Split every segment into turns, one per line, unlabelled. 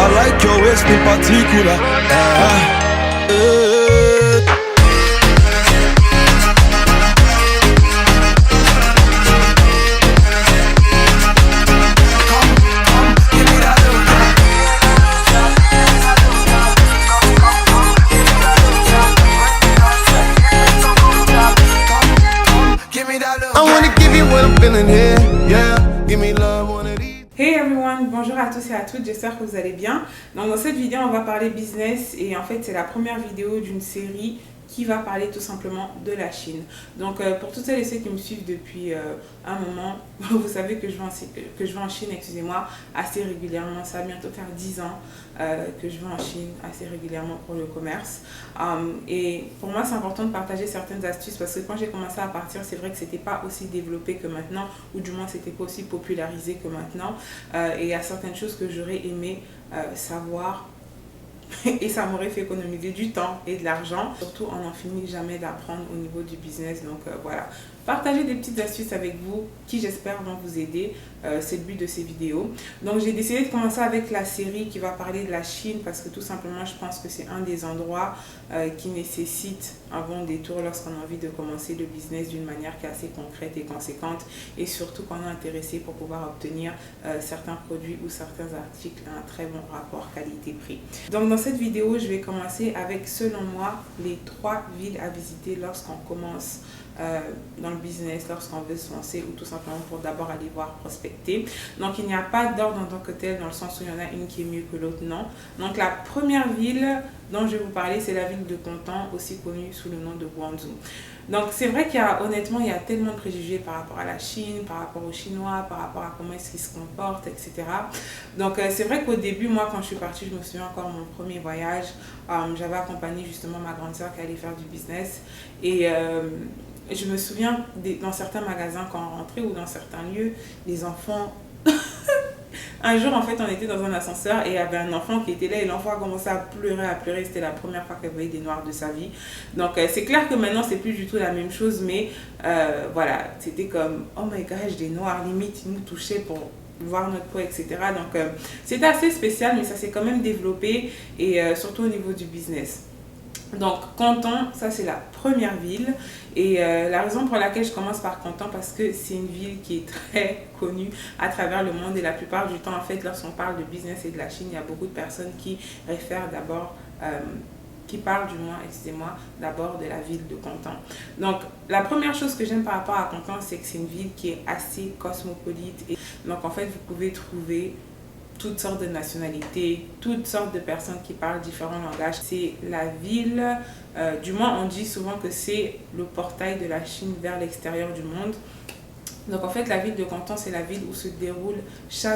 I like your waist in particular.
Hey everyone, bonjour à tous et à toutes, j'espère que vous allez bien. Donc dans cette vidéo on va parler business et en fait c'est la première vidéo d'une série qui va parler tout simplement de la Chine. Donc pour toutes celles et ceux qui me suivent depuis un moment, vous savez que je vais en Chine, excusez-moi, assez régulièrement. Ça va bientôt faire 10 ans que je vais en Chine assez régulièrement pour le commerce. Et pour moi c'est important de partager certaines astuces parce que quand j'ai commencé à partir, c'est vrai que c'était pas aussi développé que maintenant, ou du moins c'était pas aussi popularisé que maintenant. Et il y a certaines choses que j'aurais aimé savoir. Et ça m'aurait fait économiser du temps et de l'argent. Surtout, on n'en finit jamais d'apprendre au niveau du business. Donc voilà, partager des petites astuces avec vous qui j'espère vont vous aider. C'est le but de ces vidéos. Donc j'ai décidé de commencer avec la série qui va parler de la Chine parce que tout simplement je pense que c'est un des endroits qui nécessite un bon détour lorsqu'on a envie de commencer le business d'une manière qui est assez concrète et conséquente, et surtout qu'on est intéressé pour pouvoir obtenir certains produits ou certains articles à un très bon rapport qualité-prix. Donc dans cette vidéo je vais commencer avec, selon moi, les 3 villes à visiter lorsqu'on commence dans le business, lorsqu'on veut se lancer, ou tout simplement pour d'abord aller voir prospecter. Donc il n'y a pas d'ordre en tant que tel, dans le sens où il y en a une qui est mieux que l'autre, non. Donc la première ville dont je vais vous parler, c'est la ville de Canton, aussi connue sous le nom de Guangzhou. Donc c'est vrai qu'il y a, honnêtement, il y a tellement de préjugés par rapport à la Chine, par rapport aux Chinois, par rapport à comment est-ce qu'ils se comportent, etc. Donc c'est vrai qu'au début, moi quand je suis partie, je me souviens encore mon premier voyage, j'avais accompagné justement ma grande soeur qui allait faire du business, et je me souviens dans certains magasins quand on rentrait, ou dans certains lieux, les enfants... Un jour, en fait, on était dans un ascenseur et il y avait un enfant qui était là, et l'enfant a commencé à pleurer. C'était la première fois qu'elle voyait des noirs de sa vie. Donc, c'est clair que maintenant, c'est plus du tout la même chose, mais voilà, c'était comme, oh my gosh, des noirs, limite, ils nous touchaient pour voir notre peau, etc. Donc, c'était assez spécial, mais ça s'est quand même développé, et surtout au niveau du business. Donc Canton, ça c'est la première ville, et la raison pour laquelle je commence par Canton, parce que c'est une ville qui est très connue à travers le monde, et la plupart du temps en fait lorsqu'on parle de business et de la Chine, il y a beaucoup de personnes qui réfèrent d'abord, qui parlent du moins, excusez-moi, d'abord de la ville de Canton. Donc la première chose que j'aime par rapport à Canton, c'est que c'est une ville qui est assez cosmopolite, et donc en fait vous pouvez trouver toutes sortes de nationalités, toutes sortes de personnes qui parlent différents langages. C'est la ville, du moins on dit souvent que c'est le portail de la Chine vers l'extérieur du monde. Donc en fait la ville de Canton, c'est la ville où se déroule c'est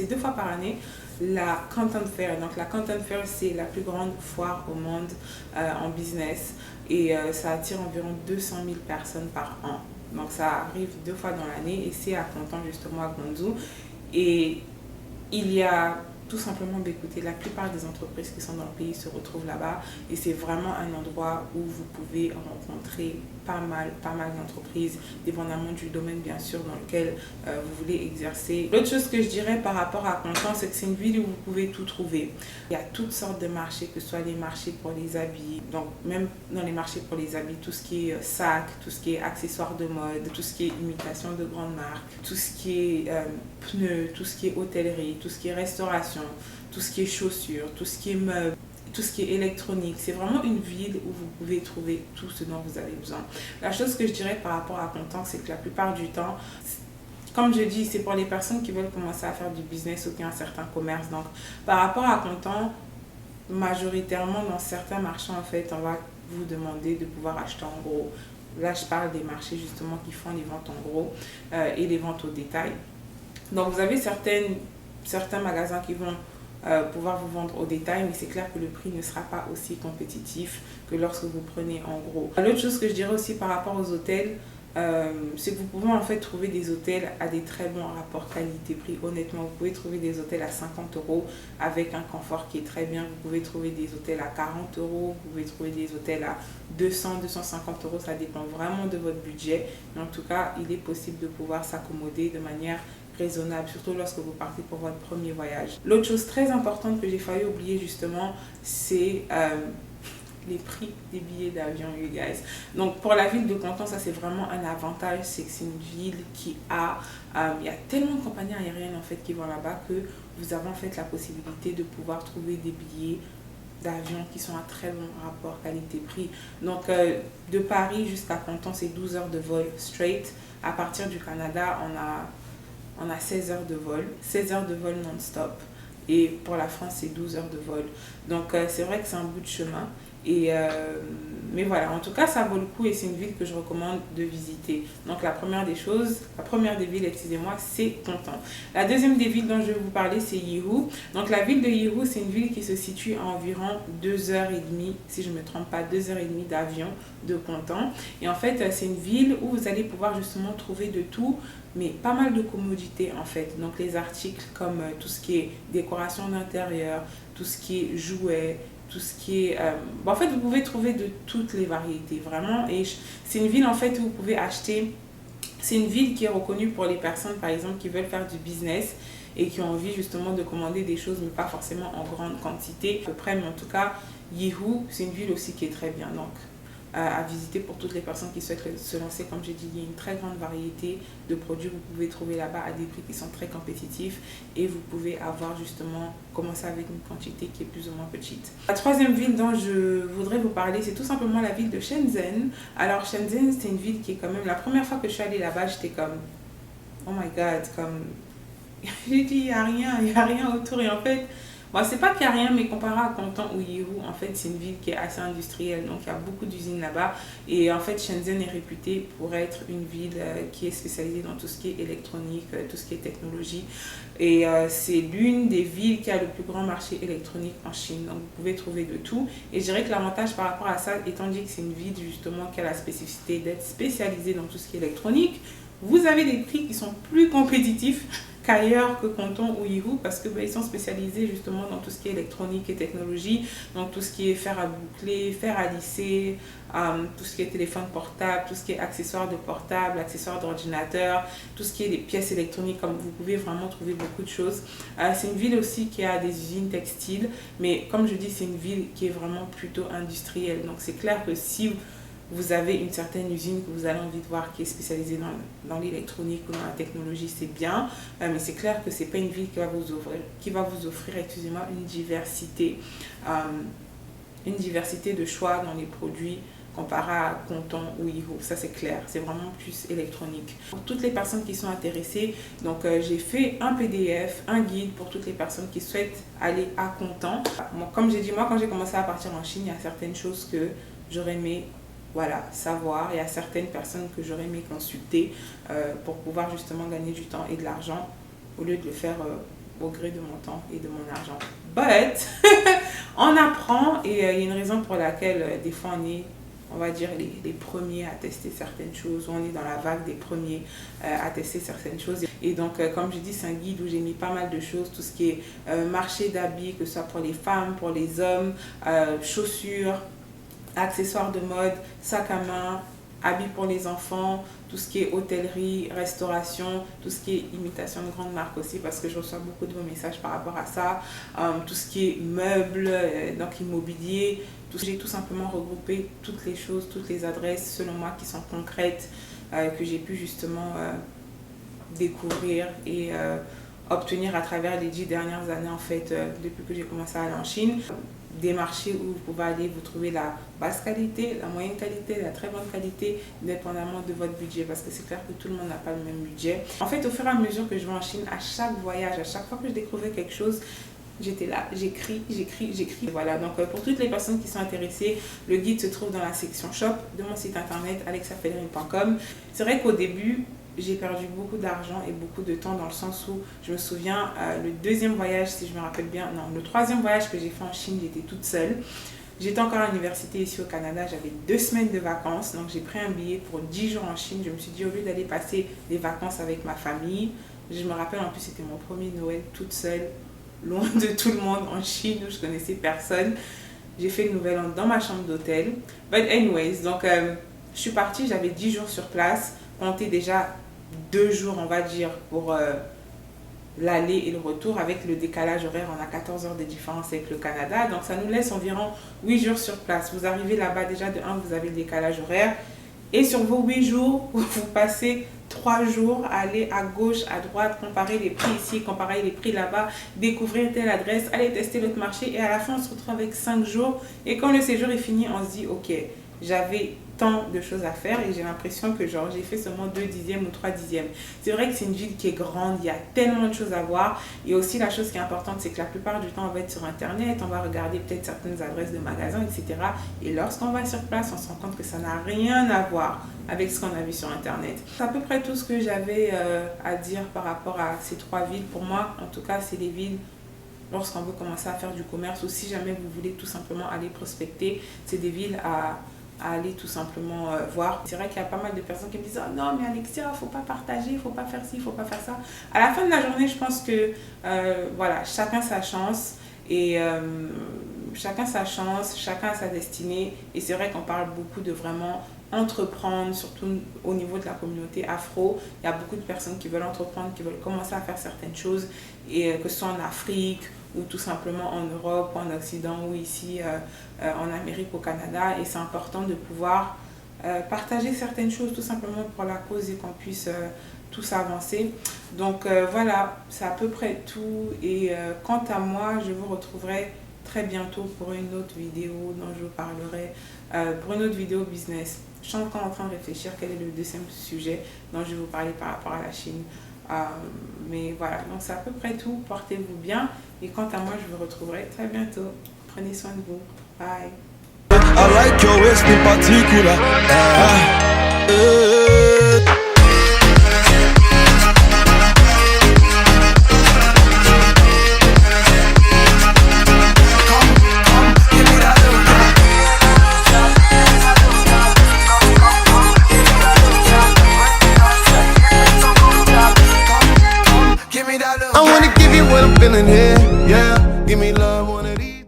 2 fois par année la Canton Fair. Donc la Canton Fair, c'est la plus grande foire au monde en business, et ça attire environ 200 000 personnes par an. Donc ça arrive 2 fois dans l'année, et c'est à Canton, justement à Guangzhou. Et il y a tout simplement, écoutez, la plupart des entreprises qui sont dans le pays se retrouvent là-bas, et c'est vraiment un endroit où vous pouvez rencontrer pas mal d'entreprises, dépendamment du domaine bien sûr dans lequel vous voulez exercer. L'autre chose que je dirais par rapport à Canton, c'est que c'est une ville où vous pouvez tout trouver. Il y a toutes sortes de marchés, que ce soit les marchés pour les habits, donc même dans les marchés pour les habits, tout ce qui est sacs, tout ce qui est accessoires de mode, tout ce qui est imitation de grandes marques, tout ce qui est pneus, tout ce qui est hôtellerie, tout ce qui est restauration, tout ce qui est chaussures, tout ce qui est meubles, tout ce qui est électronique. C'est vraiment une ville où vous pouvez trouver tout ce dont vous avez besoin. La chose que je dirais par rapport à Canton, c'est que la plupart du temps, comme je dis, c'est pour les personnes qui veulent commencer à faire du business ou qui ont un certain commerce. Donc par rapport à Canton, majoritairement dans certains marchés, en fait, on va vous demander de pouvoir acheter en gros. Là je parle des marchés justement qui font les ventes en gros et les ventes au détail. Donc vous avez certains magasins qui vont pouvoir vous vendre au détail, mais c'est clair que le prix ne sera pas aussi compétitif que lorsque vous prenez en gros. L'autre chose que je dirais aussi par rapport aux hôtels, c'est que vous pouvez en fait trouver des hôtels à des très bons rapports qualité-prix. Honnêtement, vous pouvez trouver des hôtels à 50 € avec un confort qui est très bien. Vous pouvez trouver des hôtels à 40 €, vous pouvez trouver des hôtels à 200, 250 €. Ça dépend vraiment de votre budget. Mais en tout cas, il est possible de pouvoir s'accommoder de manière raisonnable, surtout lorsque vous partez pour votre premier voyage. L'autre chose très importante que j'ai failli oublier justement, c'est les prix des billets d'avion, you guys. Donc pour la ville de Canton, ça c'est vraiment un avantage, c'est que c'est une ville qui a, il y a tellement de compagnies aériennes en fait qui vont là-bas que vous avez en fait la possibilité de pouvoir trouver des billets d'avion qui sont à très bon rapport qualité-prix. Donc de Paris jusqu'à Canton, c'est 12 heures de vol straight. À partir du Canada, on a 16 heures de vol, 16 heures de vol non-stop. Et pour la France, c'est 12 heures de vol. Donc c'est vrai que c'est un bout de chemin. Mais voilà, en tout cas, ça vaut le coup et c'est une ville que je recommande de visiter. Donc la première des villes, excusez-moi, c'est Canton. La deuxième des villes dont je vais vous parler, c'est Yiwu. Donc la ville de Yiwu, c'est une ville qui se situe à environ 2h30, si je ne me trompe pas, 2h30 d'avion de Canton. Et en fait, c'est une ville où vous allez pouvoir justement trouver de tout, mais pas mal de commodités en fait. Donc les articles comme tout ce qui est décoration d'intérieur, tout ce qui est jouets, tout ce qui est... en fait, vous pouvez trouver de toutes les variétés, vraiment. Et c'est une ville, en fait, où vous pouvez acheter... C'est une ville qui est reconnue pour les personnes, par exemple, qui veulent faire du business et qui ont envie, justement, de commander des choses, mais pas forcément en grande quantité. À peu près, mais en tout cas, Yiwu, c'est une ville aussi qui est très bien. Donc, à visiter pour toutes les personnes qui souhaitent se lancer. Comme j'ai dit, il y a une très grande variété de produits que vous pouvez trouver là-bas à des prix qui sont très compétitifs et vous pouvez avoir justement commencé avec une quantité qui est plus ou moins petite. La troisième ville dont je voudrais vous parler, c'est tout simplement la ville de Shenzhen. Alors Shenzhen, c'est une ville qui est quand même... La première fois que je suis allée là-bas, j'étais comme... Oh my God, comme... J'ai dit, il n'y a rien autour. Et en fait... Bon, c'est pas qu'il n'y a rien, mais comparé à Canton ou Yiwu, en fait, c'est une ville qui est assez industrielle. Donc, il y a beaucoup d'usines là-bas. Et en fait, Shenzhen est réputée pour être une ville qui est spécialisée dans tout ce qui est électronique, tout ce qui est technologie. Et c'est l'une des villes qui a le plus grand marché électronique en Chine. Donc, vous pouvez trouver de tout. Et je dirais que l'avantage par rapport à ça, étant donné que c'est une ville justement qui a la spécificité d'être spécialisée dans tout ce qui est électronique, vous avez des prix qui sont plus compétitifs qu'ailleurs que Canton ou Yiwu parce que ils sont spécialisés justement dans tout ce qui est électronique et technologie, donc tout ce qui est fer à boucler, fer à lisser, tout ce qui est téléphone portable, tout ce qui est accessoires de portable, accessoires d'ordinateur, tout ce qui est des pièces électroniques, comme vous pouvez vraiment trouver beaucoup de choses. C'est une ville aussi qui a des usines textiles, mais comme je dis, c'est une ville qui est vraiment plutôt industrielle, donc c'est clair que si vous avez une certaine usine que vous avez envie de voir qui est spécialisée dans l'électronique ou dans la technologie, c'est bien. Mais c'est clair que ce n'est pas une ville qui va vous offrir excusez-moi, une diversité de choix dans les produits comparé à Canton ou Yiwu. Ça, c'est clair. C'est vraiment plus électronique. Pour toutes les personnes qui sont intéressées, donc j'ai fait un PDF, un guide pour toutes les personnes qui souhaitent aller à Canton. Comme j'ai dit, moi, quand j'ai commencé à partir en Chine, il y a certaines choses que j'aurais aimé savoir. Il y a certaines personnes que j'aurais aimé consulter pour pouvoir justement gagner du temps et de l'argent au lieu de le faire au gré de mon temps et de mon argent. But, on apprend et il y a une raison pour laquelle des fois on va dire les premiers à tester certaines choses, ou on est dans la vague des premiers à tester certaines choses. Et donc, comme je dis, c'est un guide où j'ai mis pas mal de choses, tout ce qui est marché d'habits, que ce soit pour les femmes, pour les hommes, chaussures, accessoires de mode, sacs à main, habits pour les enfants, tout ce qui est hôtellerie, restauration, tout ce qui est imitation de grandes marques aussi, parce que je reçois beaucoup de vos messages par rapport à ça, tout ce qui est meubles, donc immobilier. J'ai tout simplement regroupé toutes les choses, toutes les adresses selon moi qui sont concrètes, que j'ai pu justement découvrir et obtenir à travers les 10 dernières années en fait, depuis que j'ai commencé à aller en Chine. Des marchés où vous pouvez aller vous trouver la basse qualité, la moyenne qualité, la très bonne qualité, dépendamment de votre budget, parce que c'est clair que tout le monde n'a pas le même budget. En fait, au fur et à mesure que je vais en Chine, à chaque voyage, à chaque fois que je découvrais quelque chose, j'étais là, j'écris. Voilà, donc pour toutes les personnes qui sont intéressées, le guide se trouve dans la section shop de mon site internet alexafellerin.com. C'est vrai qu'au début, j'ai perdu beaucoup d'argent et beaucoup de temps dans le sens où je me souviens, le deuxième voyage, si je me rappelle bien, non, le troisième voyage que j'ai fait en Chine, j'étais toute seule. J'étais encore à l'université ici au Canada, j'avais 2 semaines de vacances, donc j'ai pris un billet pour 10 jours en Chine. Je me suis dit, au lieu d'aller passer des vacances avec ma famille, je me rappelle en plus c'était mon premier Noël toute seule, loin de tout le monde en Chine où je connaissais personne. J'ai fait le nouvel an dans ma chambre d'hôtel. But anyways, donc je suis partie, j'avais 10 jours sur place, comptez déjà 2 jours on va dire pour l'aller et le retour. Avec le décalage horaire, on a 14 heures de différence avec le Canada. Donc ça nous laisse environ 8 jours sur place. Vous arrivez là-bas déjà de 1, vous avez le décalage horaire. Et sur vos 8 jours, vous passez 3 jours à aller à gauche, à droite, comparer les prix ici, comparer les prix là-bas, découvrir telle adresse, aller tester l'autre marché. Et à la fin, on se retrouve avec 5 jours. Et quand le séjour est fini, on se dit, ok, j'avais tant de choses à faire et j'ai l'impression que genre j'ai fait seulement 2 dixièmes ou 3 dixièmes. C'est vrai que c'est une ville qui est grande, il y a tellement de choses à voir. Et aussi la chose qui est importante, c'est que la plupart du temps on va être sur internet, on va regarder peut-être certaines adresses de magasins, etc. Et lorsqu'on va sur place, on se rend compte que ça n'a rien à voir avec ce qu'on a vu sur internet. C'est à peu près tout ce que j'avais à dire par rapport à ces 3 villes. Pour moi, en tout cas, c'est des villes lorsqu'on veut commencer à faire du commerce ou si jamais vous voulez tout simplement aller prospecter, c'est des villes à aller tout simplement voir. C'est vrai qu'il y a pas mal de personnes qui me disent « Oh non, mais Alexia, faut pas partager, faut pas faire ci, faut pas faire ça. » À la fin de la journée, je pense que voilà, chacun sa chance et chacun sa chance, chacun sa destinée. Et c'est vrai qu'on parle beaucoup de vraiment entreprendre, surtout au niveau de la communauté afro. Il y a beaucoup de personnes qui veulent entreprendre, qui veulent commencer à faire certaines choses, et que ce soit en Afrique ou tout simplement en Europe, ou en Occident, ou ici en Amérique, au Canada. Et c'est important de pouvoir partager certaines choses tout simplement pour la cause et qu'on puisse tous avancer. Donc voilà, c'est à peu près tout. Et quant à moi, je vous retrouverai très bientôt pour une autre vidéo dont je vous parlerai, pour une autre vidéo business. Je suis encore en train de réfléchir quel est le deuxième sujet dont je vais vous parler par rapport à la Chine. Mais voilà, donc c'est à peu près tout. Portez-vous bien. Et quant à moi, je vous retrouverai très bientôt. Prenez soin de vous. Bye.
I like your waist in particular. I wanna give you what I'm feeling here, yeah. Give me love.